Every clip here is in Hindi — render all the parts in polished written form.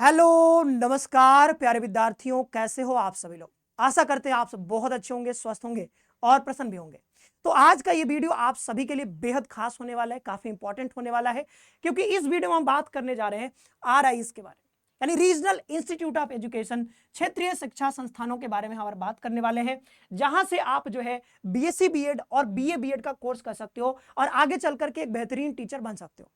हेलो नमस्कार प्यारे विद्यार्थियों, कैसे हो आप सभी लोग। आशा करते हैं आप सब बहुत अच्छे होंगे, स्वस्थ होंगे और प्रसन्न भी होंगे। तो आज का ये वीडियो आप सभी के लिए बेहद खास होने वाला है, काफी इंपॉर्टेंट होने वाला है, क्योंकि इस वीडियो में हम बात करने जा रहे हैं आरआईएस के बारे में, यानी रीजनल इंस्टीट्यूट ऑफ एजुकेशन, क्षेत्रीय शिक्षा संस्थानों के बारे में हमारे बात करने वाले हैं, जहां से आप जो है बीएससी बीएड और बीए बीएड का कोर्स कर सकते हो और आगे चल करके एक बेहतरीन टीचर बन सकते हो।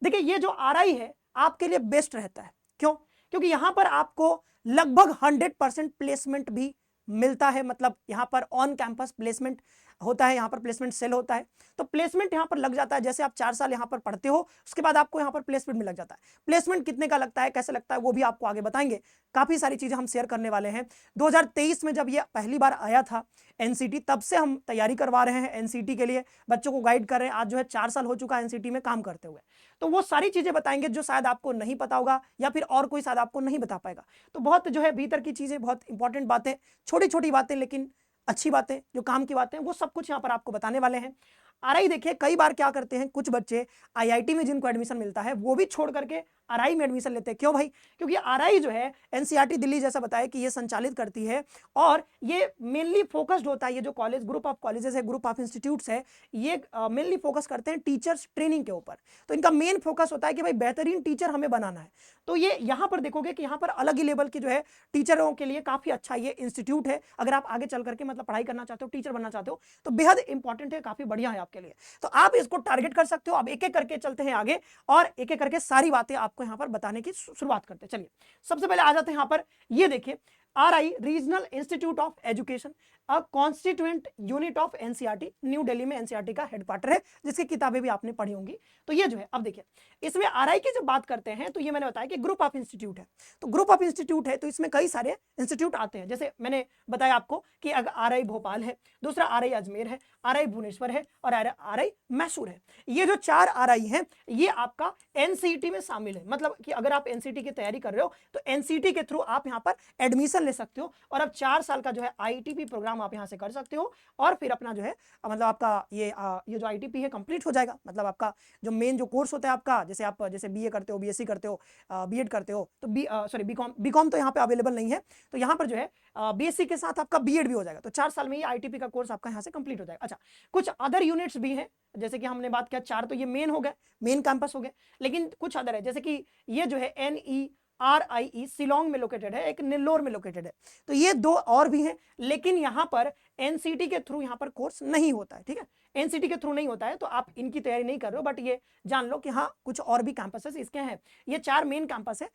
देखिए, ये जो आरआई है आपके लिए बेस्ट रहता है। क्यों? क्योंकि यहां पर आपको लगभग 100% प्लेसमेंट भी मिलता है, मतलब यहां पर ऑन कैंपस प्लेसमेंट होता है, यहां पर प्लेसमेंट सेल होता है, तो प्लेसमेंट यहां पर लग जाता है। जैसे आप 4 साल यहां पर पढ़ते हो, उसके बाद आपको यहां पर प्लेसमेंट में लग जाता है। प्लेसमेंट कितने का लगता है, कैसे लगता है, वो भी आपको आगे बताएंगे। काफी सारी चीजें हम शेयर करने वाले हैं। 2023 में जब ये पहली बार आया था एनसीटी, तब से हम तैयारी करवा रहे हैं एनसीटी के लिए, बच्चों को गाइड कर रहे हैं। आज जो है 4 साल हो चुका है एनसीटी में काम करते हुए, तो वो सारी चीजें बताएंगे जो शायद आपको नहीं पता होगा या फिर और कोई शायद आपको नहीं बता पाएगा। तो बहुत जो है भीतर की चीजें, बहुत इंपॉर्टेंट बातें, छोटी छोटी बातें लेकिन अच्छी बातें, जो काम की बातें, वो सब कुछ यहाँ पर आपको बताने वाले हैं। आरआई देखिए, कई बार क्या करते हैं कुछ बच्चे, आईआईटी में जिनको एडमिशन मिलता है वो भी छोड़ करके आरआई में एडमिशन लेते हैं। क्यों भाई? क्योंकि आरआई जो है एनसीईआरटी दिल्ली जैसा बताया कि ये संचालित करती है और ये मेनली फोकस्ड होता है। ये जो कॉलेज, ग्रुप ऑफ कॉलेजेस है, ग्रुप ऑफ इंस्टीट्यूट्स है, ये मेनली फोकस करते हैं टीचर्स ट्रेनिंग के ऊपर। तो इनका मेन फोकस होता है कि भाई बेहतरीन टीचर हमें बनाना है। तो ये यहाँ पर देखोगे कि यहाँ पर अलग ही लेवल की जो है टीचरों के लिए काफी अच्छा ये इंस्टीट्यूट है। अगर आप आगे चल करके मतलब पढ़ाई करना चाहते हो, टीचर बनना चाहते हो, तो बेहद इंपॉर्टेंट है, काफी बढ़िया है आपके लिए। तो आप इसको टारगेट कर सकते हो। अब एक एक करके चलते हैं आगे और एक एक करके सारी बातें आपको यहाँ पर बताने की शुरुआत करते हैं। चलिए, सबसे पहले आ जाते हैं यहाँ पर। ये देखिए, RI regional institute of education, a constituent unit of NCERT, new Delhi में एनसीईआरटी का हेडक्वार्टर है, जिसकी किताबें भी आपने पढ़ी होंगी। तो ये जो है, अब देखिए, इसमें आरआई की जब बात करते हैं तो ये मैंने बताया कि ग्रुप ऑफ इंस्टीट्यूट है। तो ग्रुप ऑफ इंस्टीट्यूट है तो इसमें कई सारे इंस्टीट्यूट आते हैं। जैसे मैंने बताया आपको कि आरआई भोपाल है, दूसरा आरआई अजमेर है, आरआई भुवनेश्वर है और आरआई मैसूर है। ये जो 4 आरआई हैं, ये आपका एनसीईटी में शामिल है। मतलब कि अगर आप एनसीईटी की तैयारी कर रहे हो तो एनसीईटी के थ्रू आप यहाँ पर एडमिशन ले सकते हो और अब 4 साल का जो है आईटीपी प्रोग्राम आप यहाँ से कर सकते हो और फिर अपना जो है मतलब आपका ये जो आईटीपी है कंप्लीट हो जाएगा। मतलब आपका जो मेन जो कोर्स होता है आपका, जैसे आप जैसे बीए करते हो, बीएससी करते हो, बीएड करते हो, तो बीकॉम तो यहाँ पे अवेलेबल नहीं है। तो यहाँ पर जो है बीएससी के साथ आपका बीएड भी हो जाएगा। तो 4 साल में ये आईटीपी का कोर्स आपका यहाँ से कंप्लीट हो जाएगा। अच्छा, कुछ अदर यूनिट्स भी हैं, जैसे कि हमने बात किया 4, तो ये मेन हो गए, मेन कैंपस हो गए। लेकिन कुछ अदर है, जैसे कि ये जो है NERIE शिलोंग में लोकेटेड है, एक नेल्लोर में लोकेटेड है। तो ये 2 और भी हैं, लेकिन यहाँ पर एनसीटी के थ्रू यहाँ पर कोर्स नहीं होता है। ठीक है, एनसीटी के थ्रू नहीं होता है, तो आप इनकी तैयारी नहीं कर रहे हो, बट ये जान लो कि हाँ कुछ और भी कैंपसेस इसके हैं। ये 4 मेन कैंपस है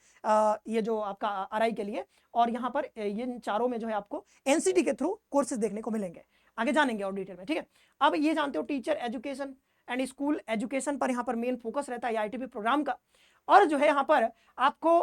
ये जो आपका आरआई के लिए, और यहाँ पर ये चारों में जो है आपको एनसीटी के थ्रू कोर्सेज देखने को मिलेंगे। आगे जानेंगे और डिटेल में। ठीक है, अब ये जानते हो teacher education and school education पर यहाँ पर मेन फोकस रहता है आईटीपी प्रोग्राम का। और जो है यहाँ पर आपको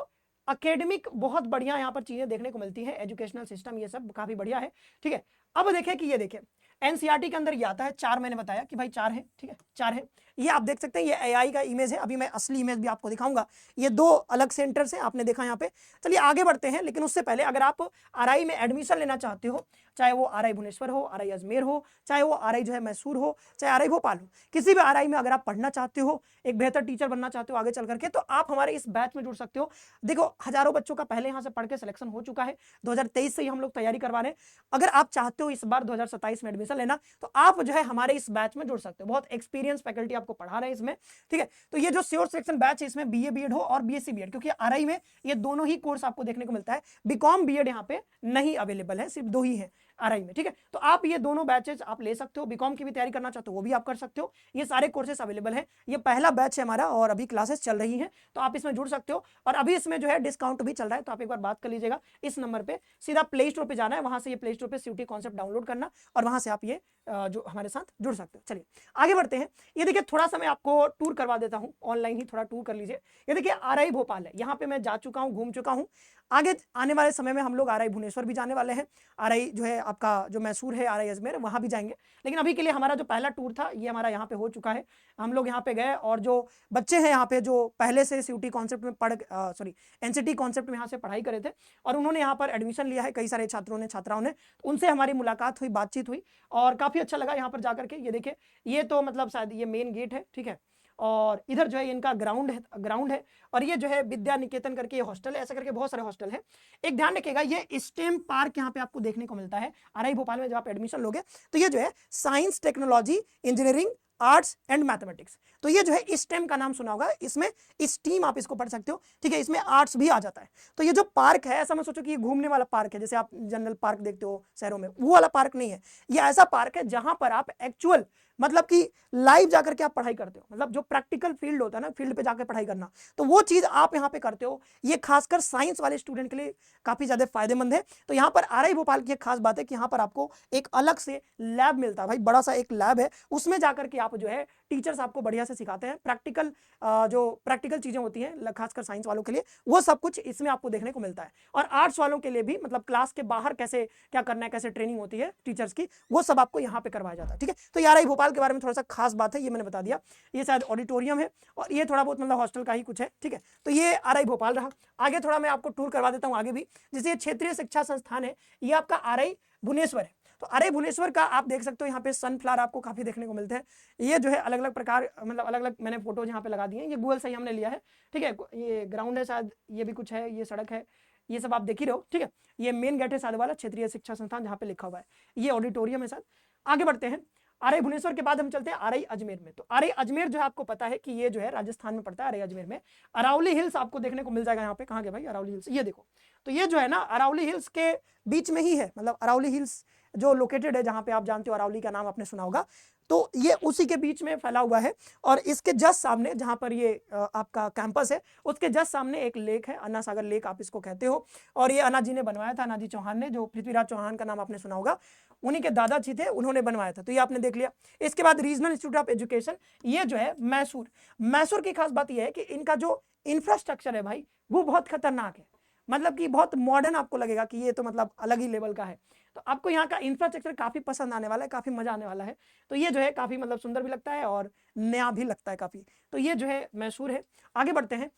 अकेडमिक बहुत बढ़िया यहाँ पर चीजें देखने को मिलती है, एजुकेशनल सिस्टम ये सब काफी बढ़िया है। ठीक है, अब देखें कि ये देखें एनसीईआरटी के अंदर ये आता है 4, मैंने बताया कि भाई 4 है। ठीक है, 4 है। ये आप देख सकते हैं, ये एआई का इमेज है। अभी मैं असली इमेज भी आपको दिखाऊंगा। ये 2 अलग सेंटर्स हैं, आपने देखा यहाँ पे। चलिए आगे बढ़ते हैं, लेकिन उससे पहले अगर आप आरआई में एडमिशन लेना चाहते हो, चाहे वो आरआई भुवनेश्वर हो, आरआई अजमेर हो, चाहे वो आरआई जो है मैसूर हो, चाहे आरआई भोपाल हो, किसी भी आरआई में अगर आप पढ़ना चाहते हो, एक बेहतर टीचर बनना चाहते हो आगे चल करके, तो आप हमारे इस बैच में जुड़ सकते हो। देखो, हजारों बच्चों का पहले यहाँ से पढ़ के सिलेक्शन हो चुका है। 2023 से ही हम लोग तैयारी करवा रहे हैं। अगर आप चाहते हो इस बार 2027 में एडमिशन लेना, तो आप जो है हमारे इस बैच में जुड़ सकते हो। बहुत एक्सपीरियंस फैकल्टी आपको पढ़ा रहे हैं इसमें। ठीक है, तो ये जो श्योर सिलेक्शन बैच है, इसमें बीए बीएड हो और बीएससी बीएड, क्योंकि आरआई में ये दोनों ही कोर्स आपको देखने को मिलता है। बीकॉम बीएड यहाँ पे नहीं अवेलेबल है, सिर्फ 2 ही है आरआई में। ठीक है, तो आप ये दोनों बैचेज आप ले सकते हो। बीकॉम की भी तैयारी करना चाहते हो वो भी आप कर सकते हो। ये सारे कोर्सेज अवेलेबल है। ये पहला बैच है हमारा और अभी क्लासेस चल रही हैं, तो आप इसमें जुड़ सकते हो। और अभी इसमें जो है डिस्काउंट भी चल रहा है, तो आप एक बार बात कर लीजिएगा। इस नंबर पे सीधा प्ले स्टोर पे जाना है, वहां से ये प्ले स्टोर पे सीयूटी कॉन्सेप्ट डाउनलोड करना और वहां से आप ये जो हमारे साथ जुड़ सकते हो। चलिए आगे बढ़ते हैं। ये देखिए, थोड़ा सा मैं आपको टूर करवा देता हूँ, ऑनलाइन ही थोड़ा टूर कर लीजिए। ये देखिए, आरआई भोपाल है, यहाँ पे मैं जा चुका हूँ, घूम चुका हूँ। आगे आने वाले समय में हम लोग आरआई भुवनेश्वर भी जाने वाले हैं। आरआई जो है आपका जो मैसूर है, आरआई अजमेर, वहां भी जाएंगे। लेकिन अभी के लिए हमारा जो पहला टूर था ये हमारा यहाँ पे हो चुका है। हम लोग यहाँ पे गए और जो बच्चे हैं यहाँ पे जो पहले से सीयूटी कॉन्सेप्ट में एनसीटी कॉन्सेप्ट में यहाँ से पढ़ाई करे थे और उन्होंने यहाँ पर एडमिशन लिया है, कई सारे छात्रों ने, छात्राओं ने, उनसे हमारी मुलाकात हुई, बातचीत हुई और काफी अच्छा लगा यहाँ पर जाकर के। ये देखिए, ये तो मतलब शायद ये मेन गेट है। ठीक है, और इधर जो है इनका ग्राउंड है और ये जो है विद्या निकेतन करके ये हॉस्टल है, ऐसा करके बहुत सारे हॉस्टल है। एक ध्यान रखिएगा, ये स्टेम पार्क यहाँ पे आपको देखने को मिलता है आरआई भोपाल में। जब आप एडमिशन लोगे तो ये जो है science, technology, engineering, arts and mathematics, तो ये जो है स्टेम का नाम सुना होगा, इसमें स्टीम आप इसको पढ़ सकते हो, ठीक है। इसमें आर्ट्स भी आ जाता है। तो ये जो पार्क है, ऐसा मत सोचो कि ये घूमने वाला पार्क है जैसे आप जनरल पार्क देखते हो शहरों में, वो वाला पार्क नहीं है। ये ऐसा पार्क है जहां पर आप एक्चुअल मतलब कि लाइव जाकर के आप पढ़ाई करते हो, मतलब जो प्रैक्टिकल फील्ड होता है ना, फील्ड पे जाकर पढ़ाई करना, तो वो चीज आप यहाँ पे करते हो। ये खासकर साइंस वाले स्टूडेंट के लिए काफी ज्यादा फायदेमंद है। तो यहाँ पर आरआई भोपाल की एक खास बात है कि यहाँ पर आपको एक अलग से लैब मिलता है भाई, बड़ा सा एक लैब है, उसमें जाकर के आप जो है टीचर्स आपको बढ़िया से सिखाते हैं। प्रैक्टिकल जो प्रैक्टिकल चीजें होती हैं खासकर साइंस वालों के लिए, वो सब कुछ इसमें आपको देखने को मिलता है। और आर्ट्स वालों के लिए भी, मतलब क्लास के बाहर कैसे क्या करना है, कैसे ट्रेनिंग होती है टीचर्स की, वो सब आपको यहाँ पे करवाया जाता है, ठीक है। तो आरआई भोपाल के बारे में थोड़ा सा खास बात है, ये मैंने बता दिया। ये शायद ऑडिटोरियम है और ये थोड़ा बहुत मतलब हॉस्टल का ही कुछ है, ठीक है। तो ये आरआई भोपाल रहा। आगे थोड़ा मैं आपको टूर करवा देता हूँ आगे भी। जैसे ये क्षेत्रीय शिक्षा संस्थान है, ये आपका आरआई भुवनेश्वर है। तो आरआई भुवनेश्वर का आप देख सकते हो, यहाँ पे सनफ्लावर आपको काफी देखने को मिलते हैं। ये जो है अलग अलग प्रकार, मतलब अलग अलग मैंने फोटोज यहाँ पे लगा दिए हैं, ये गूगल से ही हमने लिया है, ठीक है। ये ग्राउंड है शायद, ये भी कुछ है, ये सड़क है, ये सब आप देख ही रहो, ठीक है। ये मेन गेट है शायद वाला क्षेत्रीय शिक्षा संस्थान जहाँ पे लिखा हुआ है, ये ऑडिटोरियम है शायद। आगे बढ़ते हैं, आरआई भुवनेश्वर के बाद हम चलते हैं आरआई अजमेर में। तो आरआई अजमेर जो है आपको पता है कि ये जो है राजस्थान में पड़ता है। आरआई अजमेर में अरावली हिल्स आपको देखने को मिल जाएगा। यहाँ पे कहाँ गए भाई अरावली हिल्स, ये देखो। तो ये जो है ना अरावली हिल्स के बीच में ही है, मतलब अरावली हिल्स जो लोकेटेड है, जहां पे आप जानते हो अरावली का नाम आपने सुना होगा, तो ये उसी के बीच में फैला हुआ है। और इसके जस्ट सामने जहां पर ये आपका कैंपस है, उसके जस्ट सामने एक लेक है, अन्ना सागर लेक आप इसको कहते हो। और ये अन्ना जी ने बनवाया था, अन्ना जी चौहान ने, जो पृथ्वीराज चौहान का नाम आपने सुना होगा, उन्हीं के दादाजी थे, उन्होंने बनवाया था। तो ये आपने देख लिया। इसके बाद रीजनल इंस्टीट्यूट ऑफ एजुकेशन, ये जो है मैसूर की खास बात यह है कि इनका जो इंफ्रास्ट्रक्चर है भाई, वो बहुत खतरनाक है, मतलब कि बहुत मॉडर्न आपको लगेगा कि ये तो मतलब अलग ही लेवल का है। तो आपको यहाँ का इंफ्रास्ट्रक्चर काफी पसंद आने वाला है, काफी मजा आने वाला है। तो ये जो है काफी मतलब सुंदर भी लगता है और नया भी लगता है काफी। तो ये जो है मैसूर है। आगे बढ़ते हैं,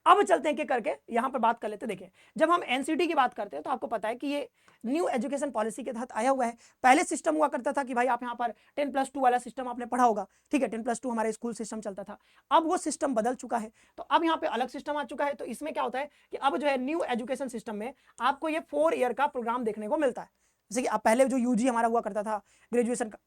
अब चलते हैं कि करके यहां पर बात कर लेते हैं। देखिए, जब हम एनसीटी की बात करते हैं तो आपको पता है कि ये न्यू एजुकेशन पॉलिसी के तहत आया हुआ है। पहले सिस्टम हुआ करता था कि भाई आप यहाँ पर 10+2 वाला सिस्टम आपने पढ़ा होगा, ठीक है, 10+2 हमारे स्कूल सिस्टम चलता था। अब वो सिस्टम बदल चुका है, तो अब यहाँ पे अलग सिस्टम आ चुका है। तो इसमें क्या होता है कि अब जो है न्यू एजुकेशन सिस्टम में आपको ये 4 ईयर का प्रोग्राम देखने को मिलता है। जैसे कि अब पहले जो यूजी हमारा हुआ करता था, ग्रेजुएशन का,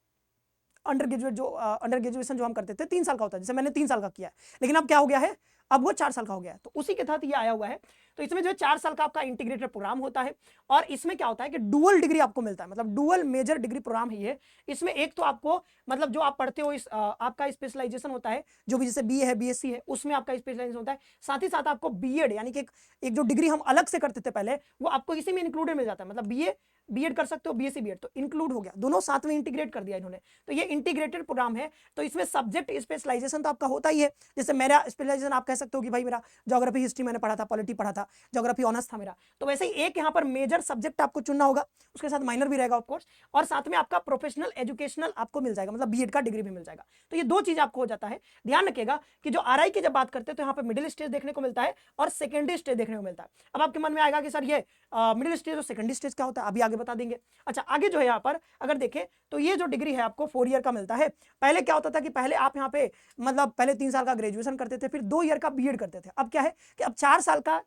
अंडर ग्रेजुएशन जो हम करते थे 3 साल का होता है, जैसे मैंने 3 साल का किया है, लेकिन अब क्या हो गया है, अब वो 4 साल का हो गया है। तो उसी के तहत ये आया हुआ है। तो इसमें जो है 4 साल का आपका इंटीग्रेटेड प्रोग्राम होता है। और इसमें क्या होता है कि डुअल डिग्री आपको मिलता है, मतलब डुअल मेजर डिग्री प्रोग्राम ही है। इसमें एक तो आपको मतलब जो आप पढ़ते हो, इस आपका स्पेशलाइजेशन होता है, जो भी जैसे बीए है, बीएससी है, उसमें आपका स्पेशलाइजेशन होता है। साथ ही साथ आपको बीएड, यानी कि एक जो डिग्री हम अलग से करते थे पहले, वो आपको इसी में इंक्लूडेड मिल जाता है। मतलब बीएड कर सकते हो, बीएससी बीएड, तो इंक्लूड हो गया, दोनों साथ में इंटीग्रेट कर दिया इन्होंने। तो ये इंटीग्रेटेड प्रोग्राम है। तो इसमें सब्जेक्ट स्पेशलाइजेशन तो आपका होता ही है। जैसे मेरा स्पेशलाइजेशन आप कह सकते हो कि भाई मेरा ज्योग्राफी हिस्ट्री मैंने पढ़ा था, पॉलिटी पढ़ा था, ज्योग्राफी ऑनर्स था मेरा। तो वैसे ही एक यहाँ पर मेजर सब्जेक्ट आपको चुनना होगा, उसके साथ माइनर भी रहेगा ऑफ कोर्स, और साथ में आपका प्रोफेशनल एजुकेशनल आपको मिल जाएगा, मतलब बीएड का डिग्री भी मिल जाएगा। तो ये 2 चीज आपको हो जाता है। ध्यान रखिएगा कि जो आरआई की जब बात करते हैं तो यहाँ पर मिडिल स्टेज देखने को मिलता है और सेकेंडरी स्टेज देखने को मिलता है। अब आपके मन में आएगा कि सर ये मिडिल स्टेज और सेकेंडरी स्टेज क्या होता है, अभी आगे बता देंगे। अच्छा, आगे जो है यहाँ पर अगर देखें तो ये जो डिग्री है आपको 4 ईयर का मिलता है। पहले क्या होता था कि पहले आप यहाँ पे मतलब पहले 3 साल का ग्रेजुएशन करते थे, फिर 2 ईयर का बीएड करते थे। अब क्या है कि अब 4 साल का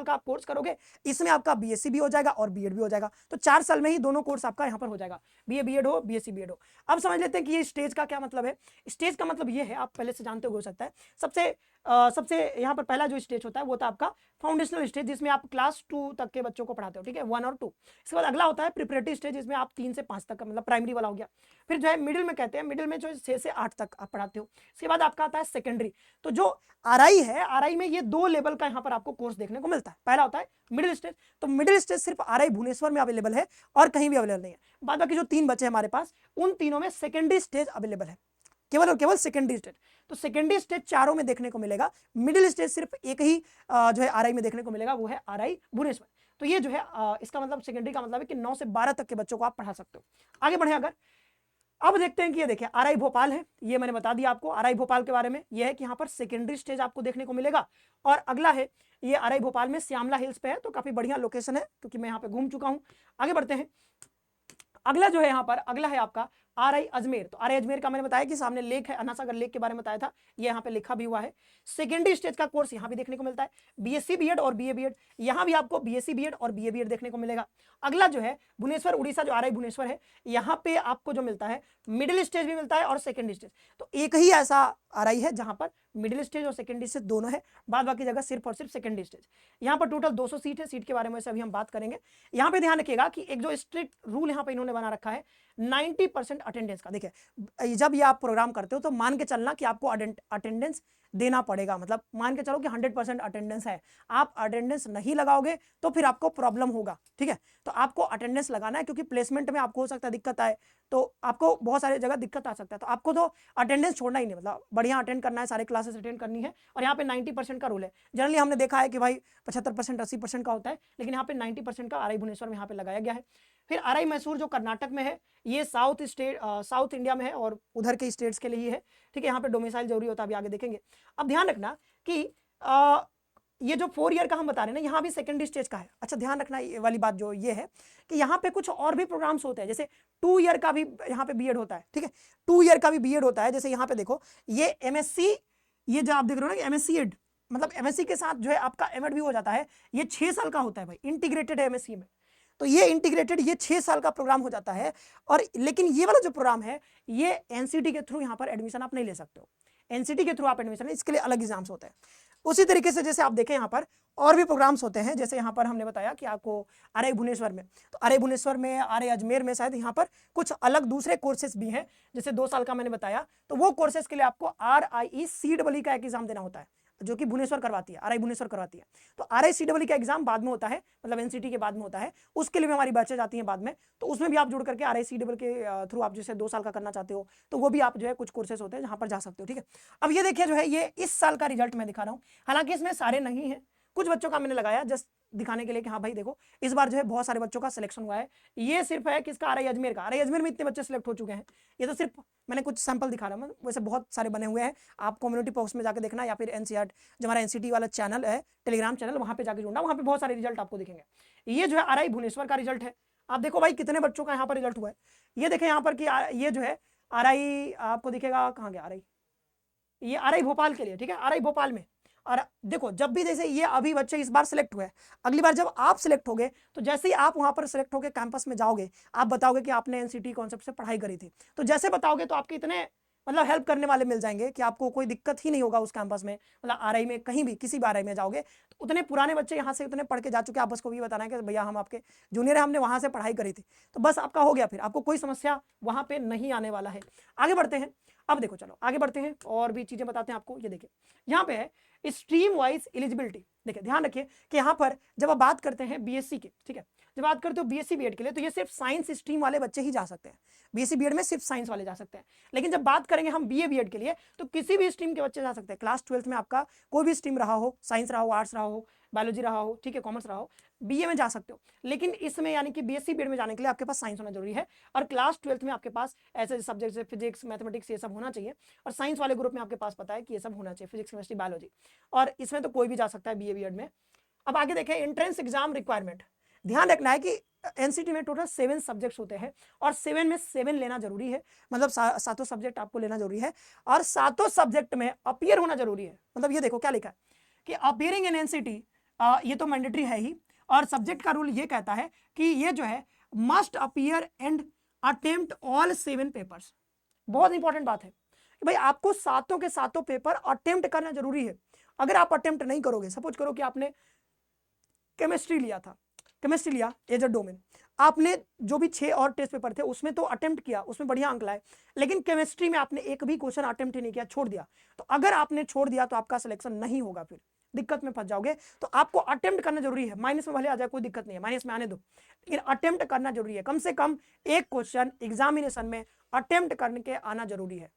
आप कोर्स करोगे, इसमें आपका बीएससी भी हो जाएगा और बीएड भी हो जाएगा। तो 4 साल में ही दोनों कोर्स आपका यहाँ पर हो जाएगा, बीए बीएड हो, बीएससी बीएड हो। अब समझ लेते हैं कि ये स्टेज का क्या मतलब है। स्टेज का मतलब ये है, आप पहले से जानते हो सकता है, सबसे यहाँ पर पहला जो स्टेज होता है वो होता है आपका फाउंडेशनल स्टेज, जिसमें आप क्लास 2 तक के बच्चों को पढ़ाते हो, ठीक है, 1 और 2। इसके बाद अगला होता है प्रिपरेटरी स्टेज, जिसमें आप 3 से 5 तक का, मतलब प्राइमरी वाला हो गया। फिर जो है मिडिल में कहते हैं, मिडिल में जो 6 से 8 तक आप पढ़ाते हो। इसके बाद आपका आता है सेकेंडरी। तो जो आरआई है, आरआई में ये 2 लेवल का यहाँ पर आपको कोर्स देखने को मिलता है। पहला होता है मिडिल स्टेज, तो मिडिल स्टेज सिर्फ आरआई भुवनेश्वर में अवेलेबल है और कहीं भी अवेलेबल नहीं है। बाद बाकी जो 3 बचे हमारे पास, उन तीनों में सेकेंडरी स्टेज अवेलेबल है, केवल और केवल सेकेंडरी स्टेज। तो सेकेंडरी स्टेज चारों में देखने को मिलेगा, मिडिल स्टेज सिर्फ एक ही जो है आरआई में देखने को मिलेगा, वो है आरआई भुवनेश्वर। तो ये जो है इसका मतलब सेकेंडरी का मतलब है कि 9 से 12 तक के बच्चों को आप पढ़ा सकते हो। आगे बढ़े अगर, अब देखते हैं कि ये देखिए आरआई भोपाल है, ये मैंने बता दिया आपको आरआई भोपाल के बारे में। ये है कि यहाँ पर सेकेंडरी स्टेज आपको देखने को मिलेगा। और अगला है ये आरआई भोपाल में श्यामला हिल्स पे है, तो काफी बढ़िया लोकेशन है क्योंकि मैं यहाँ पे घूम चुका हूँ। आगे बढ़ते हैं, अगला जो है यहाँ पर, अगला है आपका आरआई अजमेर, तो आरआई अजमेर का मैंने बताया कि सामने लेक है, अन्ना सागर लेक के बारे में बताया था, ये यहाँ पे लिखा भी हुआ है। सेकेंडरी स्टेज का कोर्स यहाँ भी देखने को मिलता है, बीएससी बीएड और बीए बीएड, यहाँ भी आपको बीएससी बीएड और बीए बीएड देखने को मिलेगा। अगला जो है भुवनेश्वर उड़ीसा, जो आरआई भुवनेश्वर है, यहाँ पे आपको जो मिलता है मिडिल स्टेज भी मिलता है और सेकेंडरी स्टेज। तो एक ही ऐसा आरआई है जहां पर मिडिल स्टेज और सेकेंडरी स्टेज दोनों है, बाद बाकी जगह सिर्फ और सिर्फ सेकेंडरी स्टेज। यहाँ पर टोटल 200 सीट है, सीट के बारे में से अभी हम बात करेंगे। यहाँ पे ध्यान रखिएगा कि एक जो स्ट्रिक्ट रूल यहाँ पे इन्होंने बना रखा है 90% अटेंडेंस का। देखिए जब ये आप प्रोग्राम करते हो तो मान के चलना कि आपको अटेंडेंस देना पड़ेगा, मतलब मान के चलो कि 100% अटेंडेंस है, आप अटेंडेंस नहीं लगाओगे तो फिर आपको प्रॉब्लम होगा, ठीक है। तो आपको अटेंडेंस लगाना है, क्योंकि प्लेसमेंट में आपको हो सकता है दिक्कत आए, तो आपको बहुत सारी जगह दिक्कत आ सकता है, तो आपको तो अटेंडेंस छोड़ना ही नहीं, मतलब बढ़िया अटेंड करना है, सारे क्लासेस अटेंड करनी है। और यहाँ पे 90% का रूल है। जनरली हमने देखा है कि भाई 75% 80% का होता है, लेकिन यहाँ पे 90% का आरआई भुवनेश्वर में यहाँ पे लगाया गया है। फिर आरआई मैसूर जो कर्नाटक में है, ये साउथ इंडिया में है और उधर के स्टेट्स के लिए ही है, ठीक है। यहाँ पे डोमिसाइल जरूरी होता है, अभी आगे देखेंगे। अब ध्यान रखना कि ये जो 4 ईयर का हम बता रहे हैं ना, यहाँ भी सेकेंडरी स्टेज का है। अच्छा ध्यान रखना ये वाली बात जो ये है कि यहाँ पे कुछ और भी प्रोग्राम्स होते हैं, जैसे 2 ईयर का भी यहाँ पे बीएड होता है, ठीक है। 2 ईयर का भी बीएड होता है, जैसे यहाँ पे देखो ये एमएससी, ये जो आप देख रहे हो ना एमएससी एड, मतलब एमएससी के साथ जो है आपका एमएड भी हो जाता है, ये 6 साल का होता है भाई, इंटीग्रेटेड है एमएससी में। तो ये इंटीग्रेटेड, ये 6 साल का प्रोग्राम हो जाता है। और लेकिन ये वाला जो प्रोग्राम है, ये एनसीटी के थ्रू यहाँ पर एडमिशन आप नहीं ले सकते हो, एनसीटी के थ्रू आप एडमिशन, इसके लिए अलग एग्जाम्स होते हैं। उसी तरीके से जैसे आप देखें यहाँ पर और भी प्रोग्राम्स होते हैं, जैसे यहाँ पर हमने बताया कि आपको आरआई भुवनेश्वर में, तो आरआई भुवनेश्वर में, आरआई अजमेर में शायद यहाँ पर कुछ अलग दूसरे कोर्सेज भी हैं, जैसे 2 साल का मैंने बताया, तो वो कोर्सेज के लिए आपको RIE CEE का एक एग्जाम देना होता है, जो कि भुवनेश्वर करवाती है, आरआई भुवनेश्वर करवाती है। तो RIE CEE का एग्जाम बाद में होता है, मतलब एनसीटी के बाद में होता है, उसके लिए भी हमारी बैचेज आती हैं बाद में, तो उसमें भी आप जुड़ करके RIE CEE के थ्रू आप जैसे 2 साल का करना चाहते हो, तो वो भी आप जो है कुछ कोर्सेज होते हैं जहां पर जा सकते हो, ठीक है। अब ये देखिए जो है ये इस साल का रिजल्ट मैं दिखा रहा हूँ, हालांकि इसमें सारे नहीं है, कुछ बच्चों का मैंने लगाया जस्ट दिखाने के लिए कि हाँ भाई देखो इस बार जो है बहुत सारे बच्चों का सिलेक्शन हुआ है। ये सिर्फ है किसका, आरआई अजमेर का। आरआई अजमेर में इतने बच्चे सिलेक्ट हो चुके हैं, ये तो सिर्फ मैंने कुछ सैंपल दिखा रहा हूँ, वैसे बहुत सारे बने हुए हैं। आप कम्युनिटी पोस्ट में जाकर देखना, या फिर एनसीईआरटी जो हमारा एनसीटी वाला चैनल है, टेलीग्राम चैनल, वहां पे जाकर जुड़ना, वहां पे बहुत सारे रिजल्ट आपको दिखेंगे। ये जो है आरआई भुवनेश्वर का रिजल्ट है। आप देखो भाई कितने बच्चों का यहाँ पर रिजल्ट हुआ है, ये देखें यहाँ पर कि ये जो है आरआई आपको दिखेगा, कहाँ गया आरआई, ये आरआई भोपाल के लिए, ठीक है, आरआई भोपाल में। और देखो जब भी जैसे ये अभी बच्चे इस बार सिलेक्ट हुए, अगली बार जब आप सिलेक्ट होगे, तो जैसे ही आप वहां पर सिलेक्ट होगे कैंपस में जाओगे, आप बताओगे कि आपने एनसीटी कॉन्सेप्ट से पढ़ाई करी थी, तो जैसे बताओगे तो आपके इतने मतलब हेल्प करने वाले मिल जाएंगे कि आपको कोई दिक्कत ही नहीं होगा उस कैंपस में, मतलब आरआई में कहीं भी किसी भी आरआई में जाओगे तो उतने पुराने बच्चे यहाँ से उतने पढ़ के जा चुके, आप बस को भी बताना है कि भैया हम आपके जूनियर है, हमने वहां से पढ़ाई करी थी, तो बस आपका हो गया, फिर आपको कोई समस्या वहां पे नहीं आने वाला है। आगे बढ़ते हैं, अब देखो चलो आगे बढ़ते हैं और भी चीजें बताते हैं आपको। ये देखिए यहाँ पे है स्ट्रीम वाइज एलिजिबिलिटी। देखिए ध्यान रखिए कि यहाँ पर जब आप बात करते हैं बीएससी की, ठीक है, जब बात करते हो बीएससी बीएड के लिए, तो ये सिर्फ साइंस स्ट्रीम वाले बच्चे ही जा सकते हैं, बीएससी बीएड में सिर्फ साइंस वाले जा सकते हैं। लेकिन जब बात करेंगे हम बीए बीएड के लिए, तो किसी भी स्ट्रीम के बच्चे जा सकते हैं। क्लास 12th में आपका कोई भी स्ट्रीम रहा हो, साइंस रहा हो, आर्ट्स रहा हो, बायोलॉजी रहा हो, ठीक है, कॉमर्स रहा हो, बीए में जा सकते हो। लेकिन इसमें यानी कि बीएससी बीएड में जाने के लिए आपके पास साइंस होना जरूरी है, और क्लास 12th में आपके पास ऐसे सब्जेक्ट जैसे फिजिक्स, मैथमेटिक्स, ये सब होना चाहिए। और साइंस वाले ग्रुप में आपके पास पता है कि ये सब होना चाहिए, फिजिक्स, केमिस्ट्री, बायोलॉजी, और इसमें तो कोई भी जा सकता है बीए बीएड में। अब आगे देखें एंट्रेंस एग्जाम रिक्वायरमेंट। ध्यान रखना है कि एनसीटी में टोटल 7 सब्जेक्ट्स होते हैं, और 7 में 7 लेना जरूरी है, मतलब सातों सब्जेक्ट आपको लेना जरूरी है, और सातों सब्जेक्ट में अपीयर होना जरूरी है। मतलब ये देखो क्या लिखा है कि अपीयरिंग इन एनसीटी, ये तो मैंडेटरी है ही, और सब्जेक्ट का रूल ये कहता है कि ये जो है must appear and attempt all 7 papers. बहुत इंपॉर्टेंट बात है कि भाई आपको सातों के सातों पेपर अटेम्प्ट करना जरूरी है। अगर आप अटेम्प्ट नहीं करोगे, सपोज करो कि आपने केमिस्ट्री लिया था, केमिस्ट्री लिया एज अ डोमेन, आपने जो भी 6 और टेस्ट पेपर थे उसमें तो अटेम्प्ट किया, उसमें बढ़िया अंक लाए, लेकिन केमिस्ट्री में आपने एक भी क्वेश्चन अटेम्प्ट ही नहीं किया, छोड़ दिया, तो अगर आपने छोड़ दिया तो आपका सिलेक्शन नहीं होगा, फिर दिक्कत में फंस जाओगे। तो आपको अटेम्प्ट करना जरूरी है, माइनस में भले आ जाए कोई दिक्कत नहीं है, माइनस में आने दो, लेकिन अटेम्प्ट करना जरूरी है। कम से कम एक क्वेश्चन एग्जामिनेशन में अटेम्प्ट करके आना जरूरी है,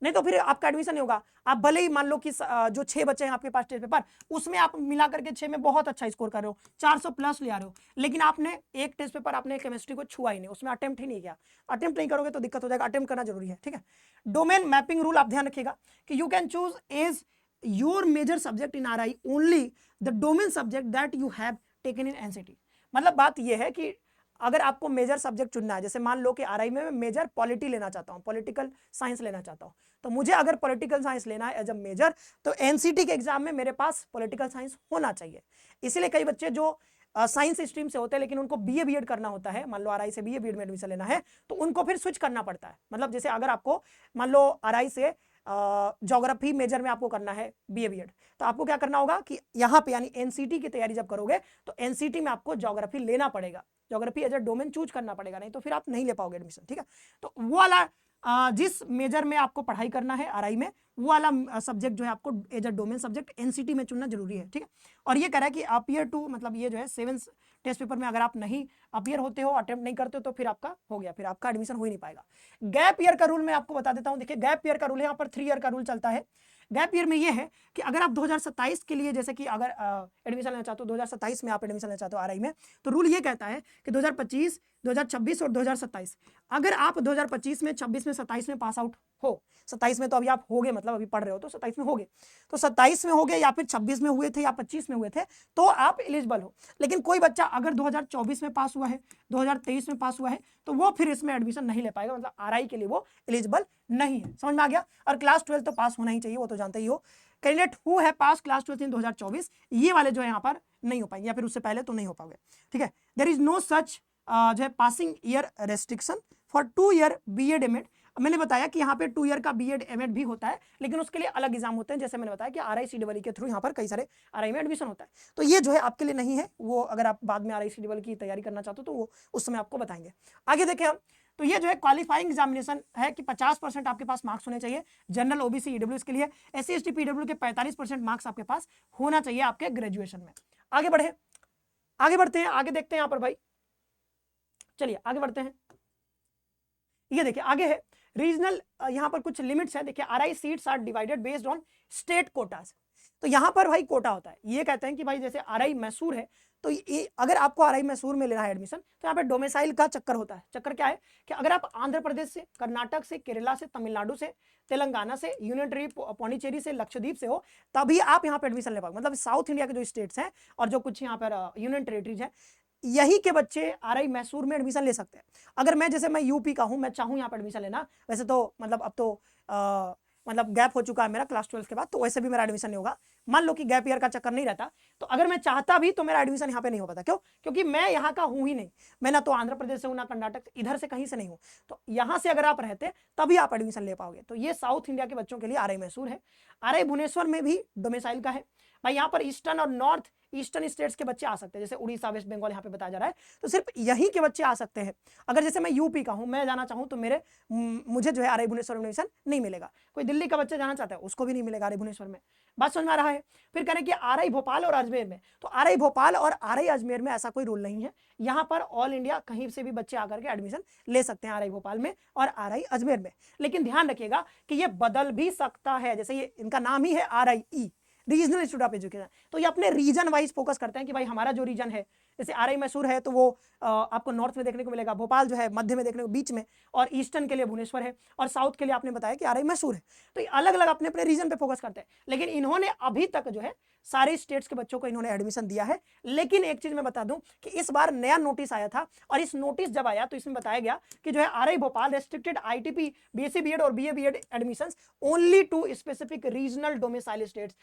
नहीं तो फिर आपका एडमिशन नहीं होगा। आप भले ही मान लो कि जो 6 बच्चे हैं आपके पास टेस्ट पेपर, उसमें आप मिला करके 6 में बहुत अच्छा स्कोर कर रहे हो, 400 प्लस ले आ रहे हो, लेकिन आपने एक टेस्ट पेपर आपने केमिस्ट्री को छुआ ही नहीं, उसमें अटेम्प्ट ही नहीं किया। अटेम्प्ट नहीं करोगे तो दिक्कत हो जाएगा, अटेम्प्ट करना जरूरी है, ठीक है। डोमेन मैपिंग रूल आप ध्यान रखिएगा कि you can choose as your major subject in RI only the domain subject that you have taken in NCT. मतलब बात यह है कि अगर आपको मेजर सब्जेक्ट चुनना है, जैसे मान लो कि आरआई में मैं मेजर पॉलिटी लेना चाहता हूँ, पॉलिटिकल साइंस लेना चाहता हूँ, तो मुझे अगर पॉलिटिकल साइंस लेना है एज अ मेजर, तो एनसीटी के एग्जाम में मेरे पास पॉलिटिकल साइंस होना चाहिए। इसीलिए कई बच्चे जो साइंस स्ट्रीम से होते हैं लेकिन उनको बीए बीएड करना होता है, मान लो आरआई से बीए बीएड में एडमिशन लेना है, तो उनको फिर स्विच करना पड़ता है। मतलब जैसे अगर आपको मान लो आरआई से ज्योग्राफी मेजर में आपको करना है बीए बीएड, तो आपको क्या करना होगा कि यहाँ पे यानी एनसीटी की तैयारी जब करोगे तो एनसीटी में आपको ज्योग्राफी लेना पड़ेगा, geography as a domain choose करना पड़ेगा, नहीं तो फिर आप नहीं ले पाओगे एडमिशन। ठीक है, तो वो वाला जिस मेजर में आपको पढ़ाई करना है आरआई में, वो वाला सब्जेक्ट जो है आपको as a domain subject NCT में चुनना जरूरी है। ठीक है, और ये कह रहा है कि अपीयर टू, मतलब ये जो है 7 टेस्ट पेपर में अगर आप नहीं अपीयर होते हो, अटेम्प्ट नहीं करते हो, तो फिर आपका हो गया, फिर आपका एडमिशन हो ही नहीं पाएगा। गैप ईयर का रूल मैं आपको बता देता हूं। देखिए गैप ईयर का रूल है, यहाँ पर 3 ईयर का रूल चलता है। गैप ईयर में ये है कि अगर आप 2027 के लिए, जैसे कि अगर एडमिशन लेना चाहते हो, 2027 में आप एडमिशन लेना चाहते हो आरआई में, तो रूल ये कहता है कि 2025, 2026 और 2027, अगर आप 2025 में, 26 में, 27 में पास आउट हो, 27 में तो अभी आप होगे, मतलब अभी पढ़ रहे हो तो 27 में होगे, तो 27 में होगे या फिर 26 में हुए थे या 25 में हुए थे, तो आप एलिजिबल हो। लेकिन कोई बच्चा अगर 2024 में पास हुआ है, 2023 में पास हुआ है, तो वो फिर इसमें एडमिशन नहीं ले पाएगा, मतलब आरआई के लिए वो एलिजिबल नहीं है। समझ में आ गया? और क्लास 12 तो पास होना ही चाहिए, वो तो जानते ही हो। कैंडिडेट हु है पास क्लास 12 इन 2024, ये वाले जो है यहाँ पर नहीं हो पाएंगे, या फिर उससे पहले तो नहीं हो पाओगे। ठीक है, देयर इज नो सच जो है passing year restriction for 2 year BEd MEd. मैंने बताया कि यहाँ पे 2 ईयर का बीएड एमएड भी होता है, लेकिन उसके लिए अलग एग्जाम होते हैं। जैसे मैंने बताया कि आरआई सीडब्ल्यू के थ्रू यहाँ पर कई सारे आरआई में एडमिशन होता है, तो ये जो है आपके लिए नहीं है। वो अगर आप बाद में आरआई सीडब्ल्यू की तैयारी करना चाहते हो तो वो उस समय आपको बताएंगे। आगे देखें हम, तो ये जो है क्वालिफाइंग एग्जामिनेशन है कि 50% आपके पास मार्क्स होने चाहिए जनरल, ओबीसी, ईडब्ल्यू के लिए। एससी एसटी पीडब्ल्यू के 45% मार्क्स आपके पास होना चाहिए आपके ग्रेजुएशन में। आगे बढ़े, आगे बढ़ते हैं, आगे देखते हैं यहाँ पर भाई, चलिए आगे बढ़ते हैं। ये देखिए आगे है रीजनल, यहाँ पर कुछ लिमिट्स है। देखिए RI seats are divided based on state quotas. तो यहाँ पर भाई कोटा होता है। ये कहते हैं कि भाई जैसे आरआई मैसूर है, तो अगर आपको आरआई मैसूर में लेना है एडमिशन, तो यहाँ पे डोमिसाइल का चक्कर होता है। चक्कर क्या है कि अगर आप आंध्र प्रदेश से, कर्नाटक से, केरला से, तमिलनाडु से, तेलंगाना से, यूनियन टेरिटरी पौंडीचेरी से, लक्षद्वीप से हो, तभी आप यहाँ पे एडमिशन ले पाओगे। मतलब साउथ इंडिया के जो स्टेट्स हैं और जो कुछ यहाँ पर यूनियन टेरिटरीज है, यही के बच्चे आरआई मैसूर में एडमिशन ले सकते हैं। अगर मैं, जैसे मैं यूपी का हूं, मैं चाहूं यहाँ पर एडमिशन लेना, वैसे तो मतलब अब तो मतलब गैप हो चुका है मेरा क्लास 12 के बाद, तो वैसे भी मेरा एडमिशन नहीं होगा। मान लो कि गैप ईयर का चक्कर नहीं रहता, तो अगर मैं चाहता भी तो मेरा एडमिशन यहाँ पे नहीं हो पाता। क्यों? क्योंकि मैं यहाँ का हूं ही नहीं। मैं ना तो आंध्र प्रदेश से हूं, ना कर्नाटक, इधर से कहीं से नहीं हूं। तो यहाँ से अगर आप रहते तभी आप एडमिशन ले पाओगे। तो ये साउथ इंडिया के बच्चों के लिए आरआई मैसूर है। आरआई भुवनेश्वर में भी डोमिसाइल का है भाई। यहाँ पर ईस्टर्न और नॉर्थ ईस्टर्न स्टेट्स के बच्चे आ सकते हैं, जैसे उड़ीसा, वेस्ट बंगाल यहाँ पे बताया जा रहा है, तो सिर्फ यहीं के बच्चे आ सकते हैं। अगर जैसे मैं यूपी का हूं, मैं जाना चाहूं तो मुझे जो है आरआई भुवनेश्वर में एडमिशन नहीं मिलेगा। कोई दिल्ली का बच्चा जाना चाहता है, उसको भी नहीं मिलेगा आरआई भुवनेश्वर में। बात समझ में आ रहा है? फिर कह रहे कि आरआई भोपाल और अजमेर में, तो आरआई भोपाल और आरआई अजमेर में ऐसा कोई रूल नहीं है। यहाँ पर ऑल इंडिया कहीं से भी बच्चे आकर के एडमिशन ले सकते हैं आरआई भोपाल में और आरआई अजमेर में। लेकिन ध्यान रखिएगा कि ये बदल भी सकता है। जैसे ये इनका नाम ही है RI, regional institute of education, तो ये अपने रीजन वाइज फोकस करते हैं कि भाई हमारा जो रीजन है, जैसे आरआई मैसूर है तो वो आपको नॉर्थ में देखने को मिलेगा, भोपाल जो है मध्य में देखने को, बीच में, और ईस्टर्न के लिए भुवनेश्वर है, और साउथ के लिए आपने बताया कि आरआई मैसूर है। तो ये अलग अलग अपने अपने रीजन पे फोकस करते हैं। लेकिन इन्होंने अभी तक जो है सारे स्टेट्स के बच्चों को इन्होंने एडमिशन दिया है। लेकिन एक चीज मैं बता दूं कि इस बार नया नोटिस आया था, और इस नोटिस जब आया तो इसमें बताया गया कि जो है RI Bhopal restricted ITP, BSc BEd और BA BEd admissions only to specific regional domicile states,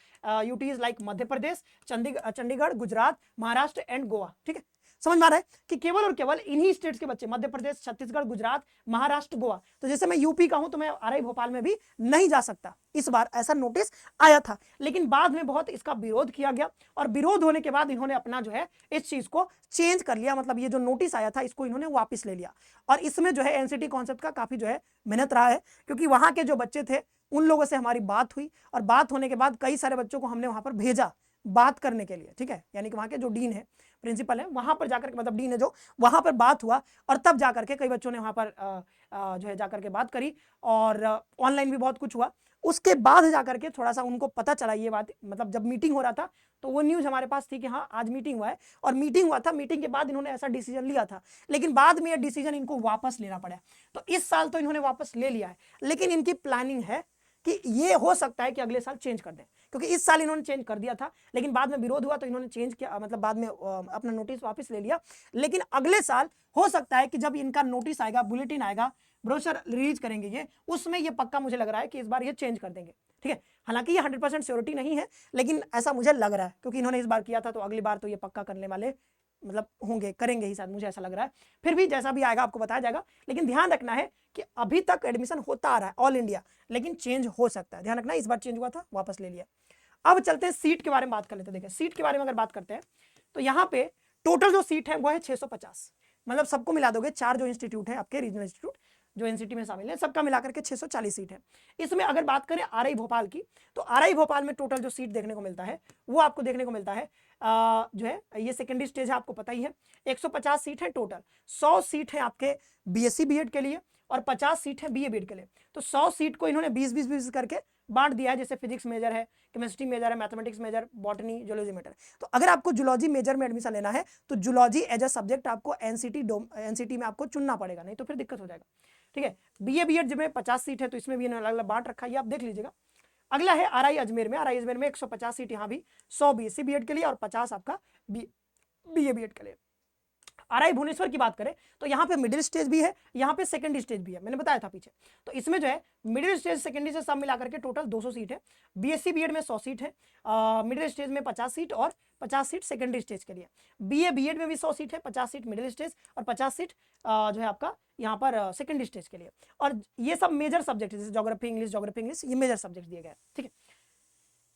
UTs like Madhya Pradesh, Chandigarh, Gujarat, Maharashtra and Goa. ठीक है, समझ में आ रहा है कि केवल और केवल इन्हीं स्टेट्स के बच्चे, मध्य प्रदेश, छत्तीसगढ़, गुजरात, महाराष्ट्र, गोवा। तो जैसे मैं यूपी का हूं तो मैं आरआई भोपाल में भी नहीं जा सकता। इस बार ऐसा नोटिस आया था, लेकिन बाद में बहुत इसका विरोध किया गया, और विरोध होने के बाद इन्होंने अपना जो है इस चीज को चेंज कर लिया। मतलब ये जो नोटिस आया था इसको इन्होंने वापस ले लिया, और इसमें जो है एनसीटी कॉन्सेप्ट का काफी जो है मेहनत रहा है, क्योंकि वहां के जो बच्चे थे उन लोगों से हमारी बात हुई, और बात होने के बाद कई सारे बच्चों को हमने वहां पर भेजा बात करने के लिए। ठीक है, यानी कि वहां के जो डीन है, प्रिंसिपल है, वहां पर जाकर के, मतलब डीन है जो, वहां पर बात हुआ, और तब जाकर के कई बच्चों ने वहां पर जो है जाकर के बात करी, और ऑनलाइन भी बहुत कुछ हुआ। उसके बाद जाकर के थोड़ा सा उनको पता चला ये बात, मतलब जब मीटिंग हो रहा था तो वो न्यूज हमारे पास थी कि हाँ आज मीटिंग हुआ है, और मीटिंग हुआ था, मीटिंग के बाद इन्होंने ऐसा डिसीजन लिया था, लेकिन बाद में ये डिसीजन इनको वापस लेना पड़ा। तो इस साल तो इन्होंने वापस ले लिया है, लेकिन इनकी प्लानिंग है कि ये हो सकता है कि अगले साल चेंज कर दें, क्योंकि इस साल इन्होंने चेंज कर दिया था, लेकिन बाद में विरोध हुआ तो इन्होंने चेंज किया, मतलब बाद में अपना नोटिस वापस ले लिया। लेकिन अगले साल हो सकता है कि जब इनका नोटिस आएगा, बुलेटिन आएगा, ब्रोशर रिलीज करेंगे ये, उसमें ये पक्का मुझे लग रहा है कि इस बार ये चेंज कर देंगे। ठीक है, हालांकि ये 100% श्योरिटी नहीं है, लेकिन ऐसा मुझे लग रहा है, क्योंकि इन्होंने इस बार किया था तो अगली बार तो ये पक्का करने वाले मतलब होंगे, करेंगे ही शायद, मुझे ऐसा लग रहा है। फिर भी जैसा भी आएगा आपको बताया जाएगा, लेकिन ध्यान रखना है कि अभी तक एडमिशन होता आ रहा है ऑल इंडिया, लेकिन चेंज हो सकता है, ध्यान रखना। इस बार चेंज हुआ था, वापस ले लिया। अब चलते हैं सीट के बारे में बात कर लेते हैं। देखिए सीट के बारे में अगर बात करते हैं तो यहाँ पे टोटल जो सीट है वो है 650, मतलब सबको मिला दोगे, 4 जो इंस्टीट्यूट है आपके रीजनल इंस्टीट्यूट जो एनसीटी में शामिल है, सबका मिलाकर के 640 सीट है। इसमें अगर बात करें आरआई भोपाल की, तो आरआई भोपाल में टोटल जो सीट देखने को मिलता है वो आपको देखने को मिलता है जो है, ये सेकेंडरी स्टेज है, आपको पता ही है। 150 सीट है टोटल, 100 सीट है आपके बीएससी बीएड के लिए और 50 सीट है बीए बीएड के लिए। तो 100 सीट को इन्होंने 20-20 करके बांट दिया है, जैसे फिजिक्स मेजर है, केमिस्ट्री मेजर है, mathematics major, botany, zoology major. तो अगर आपको जूलॉजी मेजर में एडमिशन लेना है तो जूलॉजी एज अ सब्जेक्ट आपको एनसीटी में आपको चुनना पड़ेगा, नहीं तो फिर दिक्कत हो जाएगा। ठीक है, बीए बीएड में 50 सीट है तो इसमें भी अलग अलग बांट रखा है, आप देख लीजिएगा। अगला है आरआई अजमेर में, आरआई अजमेर में 150 सीट यहाँ भी, 100 बीएससी बीएड के लिए और 50 आपका बीए बीएड के लिए। आरआई भुवनेश्वर की बात करें तो यहाँ पे मिडिल स्टेज भी है, यहाँ पे सेकंड स्टेज भी है, मैंने बताया था पीछे। तो इसमें जो है मिडिल स्टेज सेकेंडरी से सब मिलाकर के टोटल 200 सीट है। बीएससी बीएड में 100 सीट है, मिडिल स्टेज में 50 सीट और 50 सीट सेकेंडरी स्टेज के लिए। बीए बीएड में भी 100 सीट है, 50 सीट मिडिल स्टेज और 50 सीट जो है आपका यहाँ पर सेकेंडरी स्टेज के लिए। और ये सब मेजर सब्जेक्ट है, जैसे ज्योग्राफी इंग्लिश, ये मेजर सब्जेक्ट दिए गए। ठीक है,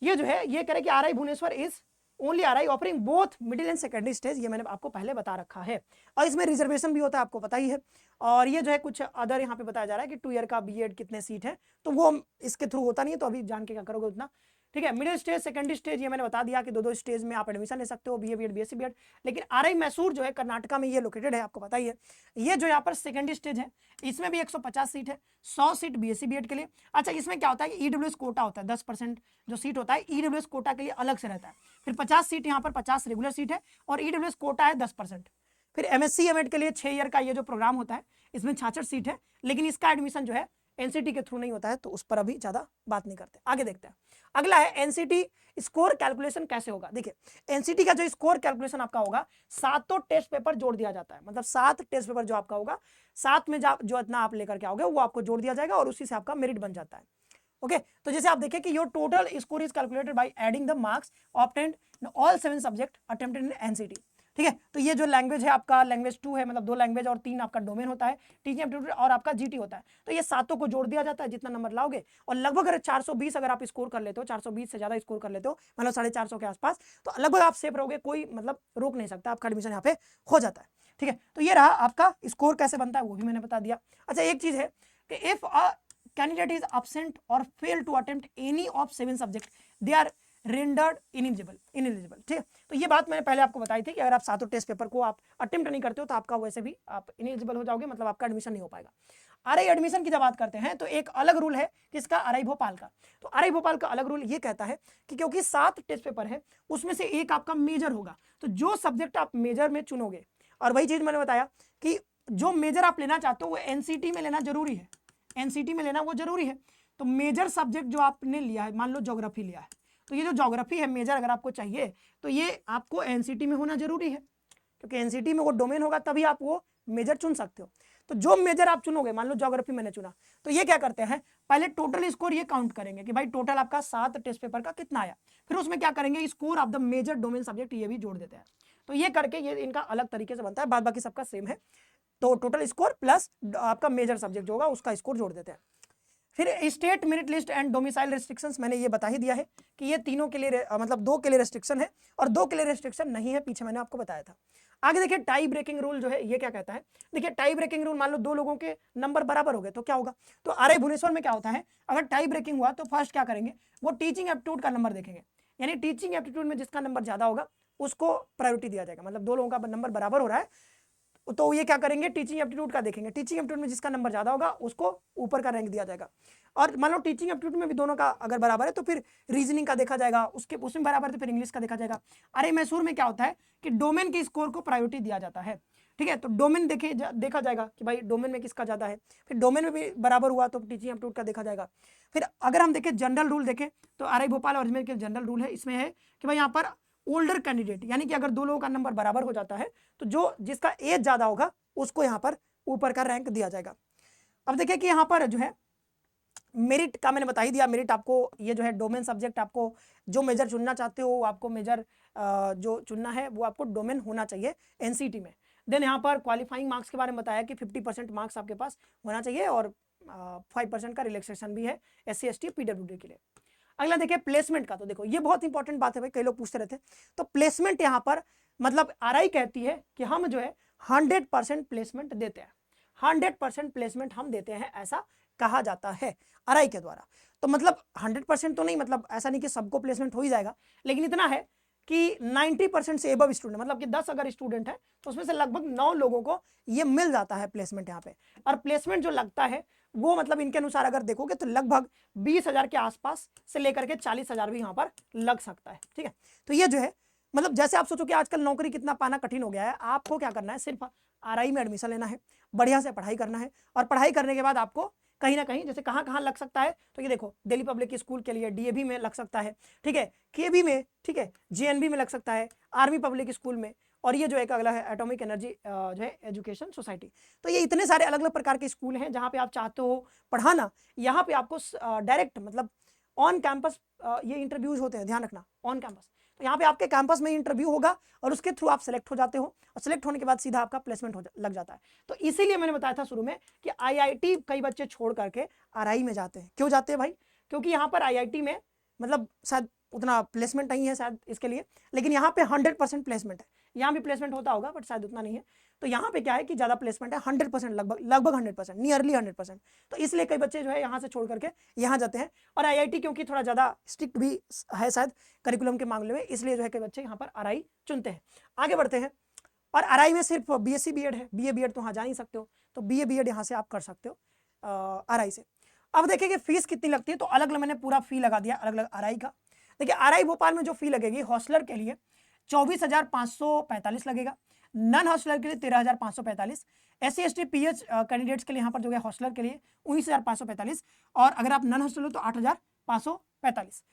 ये जो है ये कह कि RI Bhubaneswar is only RI offering both middle and secondary stage, ये मैंने आपको पहले बता रखा है। और इसमें रिजर्वेशन भी होता है, आपको पता ही है। और ये जो है कुछ अदर यहाँ पे बताया जा रहा है कि 2 ईयर का बीएड कितने सीट है, तो वो इसके थ्रू होता नहीं है, तो अभी जान के क्या करोगे उतना। ठीक है, मिडिल स्टेज सेकेंडरी स्टेज ये मैंने बता दिया कि 2-2 स्टेज में आप एडमिशन ले सकते हो, बीए बीएड बीएससी बीएड। लेकिन आरआई मैसूर जो है कर्नाटका में ये लोकेटेड है, आपको पता ही है। ये जो यहाँ पर सेकेंडरी स्टेज है, इसमें भी 150 सीट है, 100 सीट बीएससी बीएड के लिए। अच्छा, इसमें क्या होता है कि ईडब्ल्यूएस कोटा होता है, 10% जो सीट होता है ईडब्ल्यूएस कोटा के लिए अलग से रहता है। फिर 50 सीट यहाँ पर 50 रेगुलर सीट है और ईडब्ल्यूएस कोटा है 10%। फिर एमएससी एमएड के लिए 6 ईयर का ये जो प्रोग्राम होता है, इसमें 66 सीट है, लेकिन इसका एडमिशन जो है एनसीटी के थ्रू नहीं होता है, तो उस पर अभी ज्यादा बात नहीं करते। आगे देखते हैं, अगला है एनसीटी स्कोर कैलकुलेशन कैसे होगा। देखिए एनसीटी का जो स्कोर कैलकुलेशन आपका होगा, 7 टेस्ट पेपर जोड़ दिया जाता है, मतलब 7 टेस्ट पेपर जो आपका होगा, 7 में जो इतना आप लेकर के आओगे वो आपको जोड़ दिया जाएगा और उसी से आपका मेरिट बन जाता है। ओके, तो जैसे आप देखें कि your total score is calculated by adding the marks obtained in all 7 subject attempted in NCT. ठीक है, तो ये जो लैंग्वेज है आपका लैंग्वेज 2 है, मतलब 2 लैंग्वेज और 3 आपका डोमेन होता है, टीचिंग एप्टीट्यूड और आपका जीटी होता है। तो ये 7 को जोड़ दिया जाता है, जितना नंबर लाओगे, और लगभग अगर 420 अगर आप स्कोर कर लेते हो, 420 से ज्यादा स्कोर कर लेते हो, मतलब 450 के आसपास, तो लगभग आप सेफ रहोगे, कोई मतलब रोक नहीं सकता, आपका एडमिशन यहाँ पे हो जाता है। ठीक है, तो ये रहा आपका स्कोर कैसे बनता है, वो भी मैंने बता दिया। अच्छा, एक चीज है कि इफ कैंडिडेट इज absent और fail to attempt any of 7 subject, they are rendered ineligible. ठीक है, तो ये बात मैंने पहले आपको बताई थी कि अगर आप 7 टेस्ट पेपर को आप अटेम्प्ट नहीं करते हो तो आपका वैसे भी आप इनएलिजिबल हो जाओगे, मतलब आपका एडमिशन नहीं हो पाएगा। आरआई एडमिशन की जब बात करते हैं तो एक अलग रूल है किसका, आरआई भोपाल का। तो आरआई भोपाल का अलग रूल ये कहता है कि क्योंकि 7 टेस्ट पेपर है, उसमें से एक आपका मेजर होगा, तो जो सब्जेक्ट आप मेजर में चुनोगे, और वही चीज मैंने बताया कि जो मेजर आप लेना चाहते हो वो एनसीटी में लेना जरूरी है, एनसीटी में लेना वो जरूरी है। तो मेजर सब्जेक्ट जो आपने लिया है, मान लो ज्योग्राफी लिया है, तो ये जो ज्योग्राफी है मेजर अगर आपको चाहिए तो ये आपको एनसीटी में होना जरूरी है, क्योंकि एनसीटी में वो डोमेन होगा तभी आप वो मेजर चुन सकते हो। तो जो मेजर आप चुनोगे, मान लो ज्योग्राफी मैंने चुना, तो ये क्या करते हैं, पहले टोटल स्कोर ये काउंट करेंगे कि भाई टोटल आपका 7 टेस्ट पेपर का कितना आया, फिर उसमें क्या करेंगे, score of the major domain subject ये भी जोड़ देते हैं। तो ये करके ये इनका अलग तरीके से बनता है, बाद बाकी सबका सेम है। तो टोटल स्कोर प्लस आपका मेजर सब्जेक्ट जो होगा उसका स्कोर जोड़ देते हैं। फिर state merit list and domicile restrictions मैंने ये बता ही दिया है कि ये तीनों के लिए मतलब 2 के लिए रेस्ट्रिक्शन है और 2 के लिए रेस्ट्रिक्शन नहीं है, पीछे मैंने आपको बताया था। आगे देखिए टाई ब्रेकिंग रूल जो है ये क्या कहता है। देखिए टाई ब्रेकिंग रूल, मान लो 2 लोगों के नंबर बराबर हो गए तो क्या होगा, तो आरआई भुवनेश्वर में क्या होता है, अगर टाई ब्रेकिंग हुआ तो फर्स्ट क्या करेंगे, वो टीचिंग एप्टीट्यूड का नंबर देखेंगे, यानी टीचिंग एप्टीट्यूड में जिसका नंबर ज्यादा होगा उसको प्रायोरिटी दिया जाएगा। मतलब 2 लोगों का नंबर बराबर हो रहा है तो ये क्या करेंगे, टीचिंग एप्टीट्यूड का देखेंगे, टीचिंग एप्टीट्यूड में जिसका नंबर ज्यादा होगा उसको ऊपर का रैंक दिया जाएगा। और मान लो टीचिंग एप्टीट्यूड में भी दोनों का अगर बराबर है तो फिर रीजनिंग का देखा जाएगा, उसमें बराबर है तो फिर इंग्लिश का देखा जाएगा। अरे मैसूर में क्या होता है कि डोमेन के स्कोर को प्रायोरिटी दिया जाता है, ठीक है। तो डोमेन देखा जाएगा कि भाई डोमेन में किसका ज़्यादा है, फिर डोमेन में भी बराबर हुआ तो टीचिंग एप्टीट्यूड का देखा जाएगा। फिर अगर हम देखें जनरल रूल देखें तो RI भोपाल और अजमेर के जनरल रूल है, इसमें है कि भाई यहाँ पर ओल्डर कैंडिडेट यानी कि अगर दो लोगों का नंबर बराबर हो जाता है तो जो जिसका एज ज़्यादा होगा उसको यहाँ पर ऊपर का रैंक दिया जाएगा। अब देखिए कि यहाँ पर जो है मेरिट का मैंने बता ही दिया। मेरिट आपको ये जो है डोमेन सब्जेक्ट, आपको जो मेजर चुनना चाहते हो आपको मेजर जो चुनना है वो आपको डोमेन होना चाहिए एनसीटी में। देन यहाँ पर क्वालिफाइंग मार्क्स के बारे में बताया कि 50% मार्क्स आपके पास होना चाहिए और 5% का रिलैक्सेशन भी है SC ST PWD के लिए। अगला देखिए प्लेसमेंट का। तो देखो ये बहुत इंपॉर्टेंट बात है भाई, कई लोग पूछते रहते हैं। तो प्लेसमेंट यहाँ पर मतलब RI कहती है कि हम जो है 100% प्लेसमेंट देते हैं, 100% प्लेसमेंट हम देते हैं, ऐसा कहा जाता है RI के द्वारा। तो मतलब 100% तो नहीं, मतलब ऐसा नहीं कि सबको प्लेसमेंट हो ही जाएगा, लेकिन इतना है कि 90% से एबव स्टूडेंट, मतलब कि 10 अगर स्टूडेंट है तो उसमें से लगभग 9 लोगों को ये मिल जाता है प्लेसमेंट यहाँ पे। और प्लेसमेंट जो लगता है वो मतलब इनके अनुसार अगर देखोगे तो लगभग 20,000 के आसपास से लेकर के 40,000 भी यहाँ पर लग सकता है। ठीक है, तो ये जो है मतलब जैसे आप सोचो कि आजकल नौकरी कितना पाना कठिन हो गया है, आपको क्या करना है, सिर्फ RI में एडमिशन लेना है, बढ़िया से पढ़ाई करना है, और पढ़ाई करने के बाद आपको कहीं ना कहीं जैसे कहाँ कहाँ लग सकता है, तो ये देखो दिल्ली पब्लिक स्कूल के लिए DAV में लग सकता है, ठीक है, KB में, ठीक है, JNB में लग सकता है, आर्मी पब्लिक स्कूल में, और ये जो एक अगला है एटॉमिक एनर्जी जो है एजुकेशन सोसाइटी। तो ये इतने सारे अलग अलग प्रकार के स्कूल हैं जहाँ पे आप चाहते हो पढ़ाना, यहाँ पे आपको डायरेक्ट मतलब ऑन कैंपस ये इंटरव्यूज होते हैं, ध्यान रखना ऑन कैंपस। तो यहाँ पे आपके कैंपस में इंटरव्यू होगा और उसके थ्रू आप सेलेक्ट हो जाते हो, और सेलेक्ट होने के बाद सीधा आपका प्लेसमेंट लग जाता है। तो इसीलिए मैंने बताया था शुरू में कि IIT कई बच्चे छोड़ करके RI में जाते हैं। क्यों जाते हैं भाई? क्योंकि यहाँ पर IIT में मतलब शायद उतना प्लेसमेंट नहीं है शायद इसके लिए, लेकिन यहाँ पे 100% प्लेसमेंट है। यहाँ भी प्लेसमेंट होता होगा बट शायद उतना नहीं है। तो यहाँ पे क्या है कि ज़्यादा प्लेसमेंट है, 100%, लगभग 100%, नियरली 100%। तो इसलिए कई बच्चे जो है यहाँ से छोड़ करके यहाँ जाते हैं। और IIT क्योंकि थोड़ा ज़्यादा स्ट्रिक्ट भी है शायद करिकुलम के मामले में, इसलिए जो है कई बच्चे यहाँ पर RI चुनते हैं। आगे बढ़ते हैं। और RI में सिर्फ BSc BEd है, BA BEd तो वहाँ जा नहीं सकते हो, तो BA BEd यहाँ से आप कर सकते हो RI से। अब देखिए कि फीस कितनी लगती है, तो अलग अलग मैंने पूरा फी लगा दिया अलग अलग RI का। देखिए RI भोपाल में जो फी लगेगी हॉस्टलर के लिए 24,545 लगेगा, नॉन हॉस्टलर के लिए 13,545, SC ST PH कैंडिडेट्स के लिए यहाँ पर जो है हॉस्टलर के लिए 19,545, और अगर आप नॉन हॉस्टल हो तो 8,545।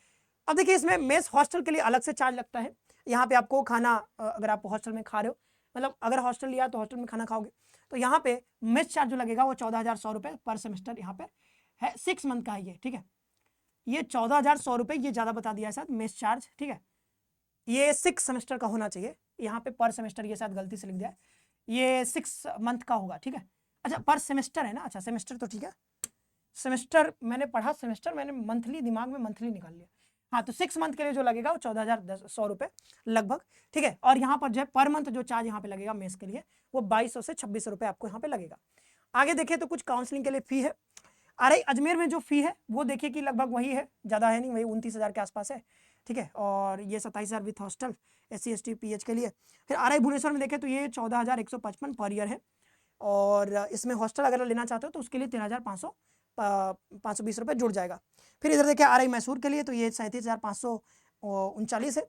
अब देखिए इसमें मेस हॉस्टल के लिए अलग से चार्ज लगता है। यहाँ पे आपको खाना अगर आप हॉस्टल में खा रहे हो, मतलब अगर हॉस्टल लिया तो हॉस्टल में खाना खाओगे, तो यहाँ पे मेस चार्ज जो लगेगा वो 14,100 रुपये पर सेमेस्टर यहाँ पे है, 6 मंथ का है ये। ठीक है, ये 14,100 रुपये, ये ज़्यादा बता दिया है शायद मेस चार्ज। ठीक है, ये 6 सेमेस्टर का होना चाहिए, यहाँ पे पर सेमेस्टर ये शायद गलती से लिख दिया है, ये 6 मंथ का होगा। ठीक है, अच्छा पर सेमेस्टर है ना, अच्छा सेमेस्टर तो ठीक है, सेमेस्टर मैंने पढ़ा, सेमेस्टर मैंने मंथली दिमाग में मंथली निकाल लिया। हाँ, तो 6 मंथ के लिए जो लगेगा वो 14,100 रुपये लगभग। ठीक है, और यहाँ पर जो है पर मंथ जो चार्ज यहाँ पे लगेगा मेस के लिए वो 2200 से 2600 रुपये आपको यहाँ पे लगेगा। आगे देखिए तो कुछ काउंसलिंग के लिए फी है। RI अजमेर में जो फी है वो देखिए कि लगभग वही है, ज़्यादा है नहीं, वही 29,000 के आसपास है। ठीक है, और ये 27,000 with hostel SC ST PH के लिए। फिर RI भुवनेश्वर में देखें तो ये 14,155 पर ईयर है, और इसमें हॉस्टल अगर लेना चाहते हो तो उसके लिए 13,520 रुपये जुड़ जाएगा। फिर इधर देखिए RI मैसूर के लिए तो ये 37,539 है,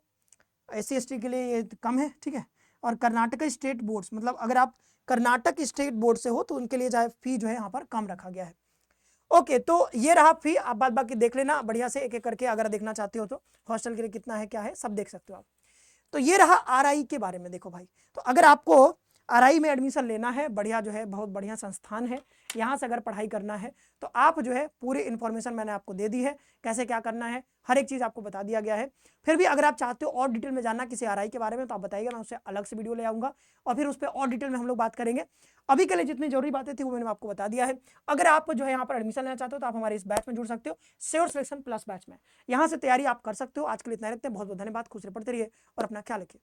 SC ST के लिए ये कम है। ठीक है, और कर्नाटक स्टेट बोर्ड्स, मतलब अगर आप कर्नाटक स्टेट बोर्ड से हो तो उनके लिए जो फी जो है यहाँ पर कम रखा गया है। ओके, तो ये रहा फी, आप बात बाकी देख लेना बढ़िया से एक एक करके, अगर देखना चाहते हो तो हॉस्टल के लिए कितना है क्या है सब देख सकते हो आप। तो ये रहा RI के बारे में। देखो भाई, तो अगर आपको RI में एडमिशन लेना है, बढ़िया जो है बहुत बढ़िया संस्थान है, यहाँ से अगर पढ़ाई करना है तो आप जो है पूरी इन्फॉर्मेशन मैंने आपको दे दी है, कैसे क्या करना है हर एक चीज़ आपको बता दिया गया है। फिर भी अगर आप चाहते हो और डिटेल में जानना किसी RI के बारे में तो आप बताइएगा, मैं उससे अलग से वीडियो ले आऊँगा और फिर उस पर और डिटेल में हम लोग बात करेंगे। अभी के लिए जितनी जरूरी बातें थी वो मैंने आपको बता दिया है। अगर आप जो है यहाँ पर एडमिशन लेना चाहते हो तो आप हमारे इस बैच में जुड़ सकते हो, श्योर सिलेक्शन प्लस बैच में, यहाँ से तैयारी आप कर सकते हो। आज के लिए इतना रखते हैं, बहुत बहुत धन्यवाद, खुश रहिए, पढ़ते रहिए और अपना ख्याल रखिए।